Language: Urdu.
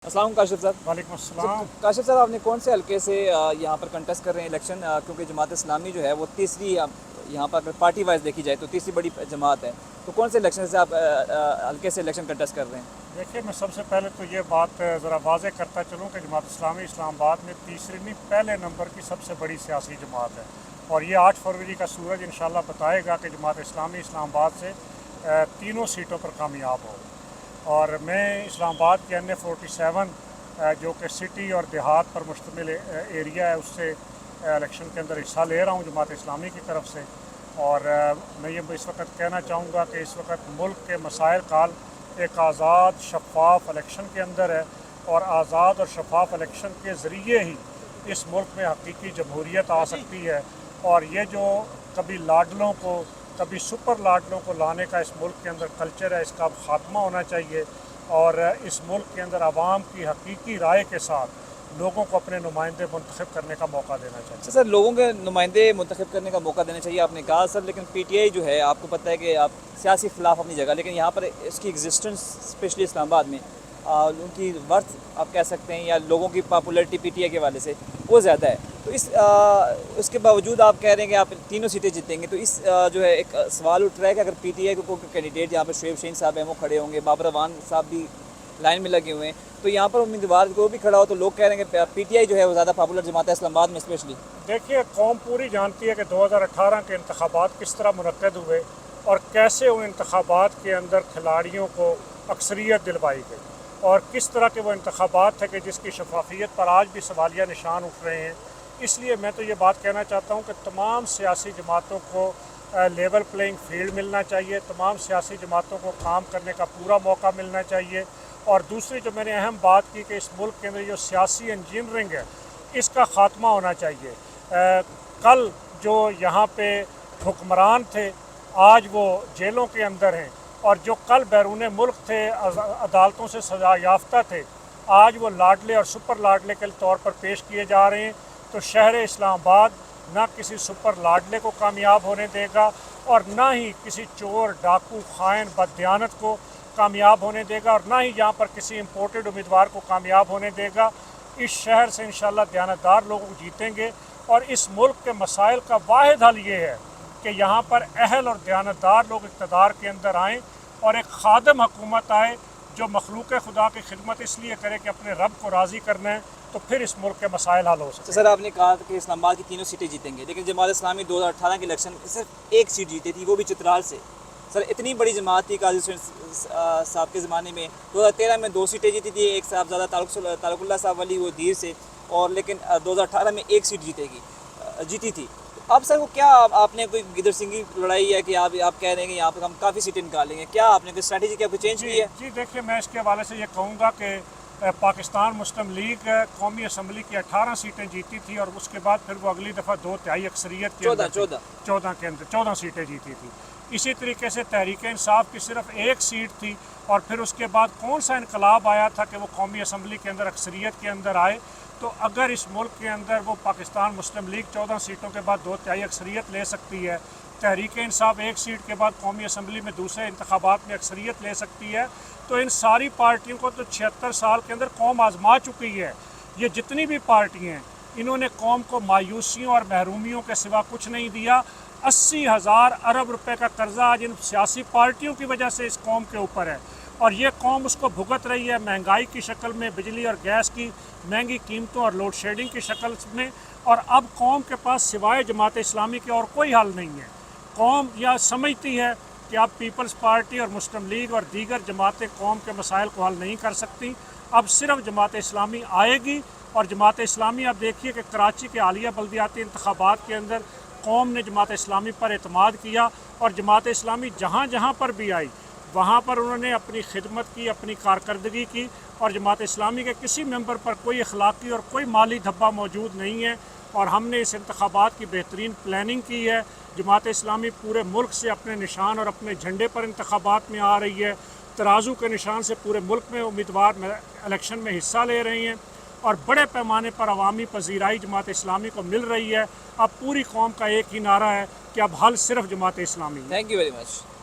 السلام کاشف صاحب۔ وعلیکم السلام۔ کاشف صاحب، آپ نے کون سے حلقے سے یہاں پر کنٹیسٹ کر رہے ہیں الیکشن؟ کیونکہ جماعت اسلامی جو ہے وہ تیسری، یہاں پر اگر پارٹی وائز دیکھی جائے تو تیسری بڑی جماعت ہے، تو کون سے الیکشن سے آپ حلقے سے الیکشن کنٹیسٹ کر رہے ہیں؟ دیکھیے، میں سب سے پہلے تو یہ بات ذرا واضح کرتا چلوں کہ جماعت اسلامی اسلام آباد میں تیسری نہیں، پہلے نمبر کی سب سے بڑی سیاسی جماعت ہے، اور یہ 8 فروری کا سورج انشاءاللہ بتائے گا کہ جماعت اسلامی اسلام آباد سے تینوں سیٹوں پر کامیاب ہو۔ اور میں اسلام آباد کے NA47 جو کہ سٹی اور دیہات پر مشتمل ایریا ہے، اس سے الیکشن کے اندر حصہ لے رہا ہوں جماعت اسلامی کی طرف سے۔ اور میں یہ اس وقت کہنا چاہوں گا کہ اس وقت ملک کے مسائل کا حل ایک آزاد شفاف الیکشن کے اندر ہے، اور آزاد اور شفاف الیکشن کے ذریعے ہی اس ملک میں حقیقی جمہوریت آ سکتی ہے۔ اور یہ جو کبھی لاڈلوں کو، کبھی سپر لاڈلوں کو لانے کا اس ملک کے اندر کلچر ہے، اس کا اب خاتمہ ہونا چاہیے، اور اس ملک کے اندر عوام کی حقیقی رائے کے ساتھ لوگوں کو اپنے نمائندے منتخب کرنے کا موقع دینا چاہیے۔ سر، لوگوں کے نمائندے منتخب کرنے کا موقع دینا چاہیے آپ نے کہا سر، لیکن پی ٹی آئی جو ہے، آپ کو پتہ ہے کہ آپ سیاسی خلاف اپنی جگہ، لیکن یہاں پر اس کی ایگزسٹنس اسپیشلی اسلام آباد میں ان کی ورتھ آپ کہہ سکتے ہیں، یا لوگوں کی پاپولیرٹی پی ٹی آئی کے حوالے سے وہ زیادہ ہے، تو اس کے باوجود آپ کہہ رہے ہیں کہ آپ تینوں سیٹیں جیتیں گے، تو اس جو ہے ایک سوال اٹھ رہا ہے کہ اگر پی ٹی آئی کو کوئی کینڈیڈیٹ یہاں پہ شعیب شہین صاحب ہیں وہ کھڑے ہوں گے، بابر اعوان صاحب بھی لائن میں لگے ہوئے ہیں، تو یہاں پر امیدوار کو بھی کھڑا ہو تو لوگ کہہ رہے ہیں کہ پی ٹی آئی جو ہے وہ زیادہ پاپولر جماعت ہے اسلام آباد میں اسپیشلی۔ دیکھیے، قوم پوری جانتی ہے کہ 2018 کے انتخابات کس طرح منعقد ہوئے، اور کیسے ان انتخابات کے اندر کھلاڑیوں کو اکثریت دلوائی گئی، اور کس طرح کے وہ انتخابات تھے کہ جس کی شفافیت پر آج بھی سوالیہ نشان اٹھ رہے ہیں۔ اس لیے میں تو یہ بات کہنا چاہتا ہوں کہ تمام سیاسی جماعتوں کو لیول پلینگ فیلڈ ملنا چاہیے، تمام سیاسی جماعتوں کو کام کرنے کا پورا موقع ملنا چاہیے۔ اور دوسری جو میں نے اہم بات کی کہ اس ملک کے اندر جو سیاسی انجینئرنگ ہے، اس کا خاتمہ ہونا چاہیے۔ کل جو یہاں پہ حکمران تھے، آج وہ جیلوں کے اندر ہیں، اور جو کل بیرون ملک تھے، عدالتوں سے سزا یافتہ تھے، آج وہ لاڈلے اور سپر لاڈلے کے طور پر پیش کیے جا رہے ہیں۔ تو شہر اسلام آباد نہ کسی سپر لاڈلے کو کامیاب ہونے دے گا، اور نہ ہی کسی چور، ڈاکو، خائن، بددیانت کو کامیاب ہونے دے گا، اور نہ ہی یہاں پر کسی امپورٹڈ امیدوار کو کامیاب ہونے دے گا۔ اس شہر سے انشاءاللہ دیانتدار لوگ جیتیں گے، اور اس ملک کے مسائل کا واحد حل یہ ہے کہ یہاں پر اہل اور دیانتدار لوگ اقتدار کے اندر آئیں، اور ایک خادم حکومت آئے جو مخلوق خدا کی خدمت اس لیے کرے کہ اپنے رب کو راضی کرنا ہے، تو پھر اس ملک کے مسائل حل ہو سکتے ہیں۔ سر، آپ نے کہا کہ اسلام آباد کی تینوں سیٹیں جیتیں گے، لیکن جماعت اسلامی 2018 کے الیکشن میں صرف ایک سیٹ جیتی تھی، وہ بھی چترال سے۔ سر، اتنی بڑی جماعت تھی قاضی صاحب کے زمانے میں، 2013 میں 2 سیٹیں جیتی تھی، ایک صاحبزادہ طارق اللہ صاحب والی وہ دیر سے، اور لیکن 2018 میں ایک سیٹ جیتی تھی۔ اب سر، وہ کیا آپ نے کوئی گدر سنگھی لڑائی ہے کہ آپ کہہ رہے ہیں کہ یہاں پہ ہم کافی سیٹیں نکالیں گے؟ کیا آپ نے کوئی اسٹریٹجی کیا کوئی چینج کی ہے؟ جی دیکھیے، میں اس کے حوالے سے یہ کہوں گا کہ پاکستان مسلم لیگ قومی اسمبلی کی 18 سیٹیں جیتی تھی، اور اس کے بعد پھر وہ اگلی دفعہ 2/3 اکثریت کے اندر 14 سیٹیں جیتی تھی۔ اسی طریقے سے تحریک انصاف کی صرف ایک سیٹ تھی، اور پھر اس کے بعد کون سا انقلاب آیا تھا کہ وہ قومی اسمبلی کے اندر اکثریت کے اندر آئے۔ تو اگر اس ملک کے اندر وہ پاکستان مسلم لیگ 14 سیٹوں کے بعد 2/3 اکثریت لے سکتی ہے، تحریک انصاف ایک سیٹ کے بعد قومی اسمبلی میں دوسرے انتخابات میں اکثریت لے سکتی ہے، تو ان ساری پارٹیوں کو تو 76 سال کے اندر قوم آزما چکی ہے۔ یہ جتنی بھی پارٹیاں ہیں، انہوں نے قوم کو مایوسیوں اور محرومیوں کے سوا کچھ نہیں دیا۔ 80,000 ارب روپے کا قرضہ آج ان سیاسی پارٹیوں کی وجہ سے اس قوم کے اوپر ہے، اور یہ قوم اس کو بھگت رہی ہے، مہنگائی کی شکل میں، بجلی اور گیس کی مہنگی قیمتوں اور لوڈ شیڈنگ کی شکل میں، اور اب قوم کے پاس سوائے جماعت اسلامی کے اور کوئی حل نہیں ہے۔ قوم یہ سمجھتی ہے کہ اب پیپلز پارٹی اور مسلم لیگ اور دیگر جماعتیں قوم کے مسائل کو حل نہیں کر سکتی، اب صرف جماعت اسلامی آئے گی۔ اور جماعت اسلامی، اب دیکھیے کہ کراچی کے حالیہ بلدیاتی انتخابات کے اندر قوم نے جماعت اسلامی پر اعتماد کیا، اور جماعت اسلامی جہاں جہاں پر بھی آئی وہاں پر انہوں نے اپنی خدمت کی، اپنی کارکردگی کی، اور جماعت اسلامی کے کسی ممبر پر کوئی اخلاقی اور کوئی مالی دھبا موجود نہیں ہے، اور ہم نے اس انتخابات کی بہترین پلاننگ کی ہے۔ جماعت اسلامی پورے ملک سے اپنے نشان اور اپنے جھنڈے پر انتخابات میں آ رہی ہے، ترازو کے نشان سے پورے ملک میں امیدوار الیکشن میں حصہ لے رہے ہیں، اور بڑے پیمانے پر عوامی پذیرائی جماعت اسلامی کو مل رہی ہے۔ اب پوری قوم کا ایک ہی نعرہ ہے کہ اب حل صرف جماعت اسلامی ہے۔ Thank you very much.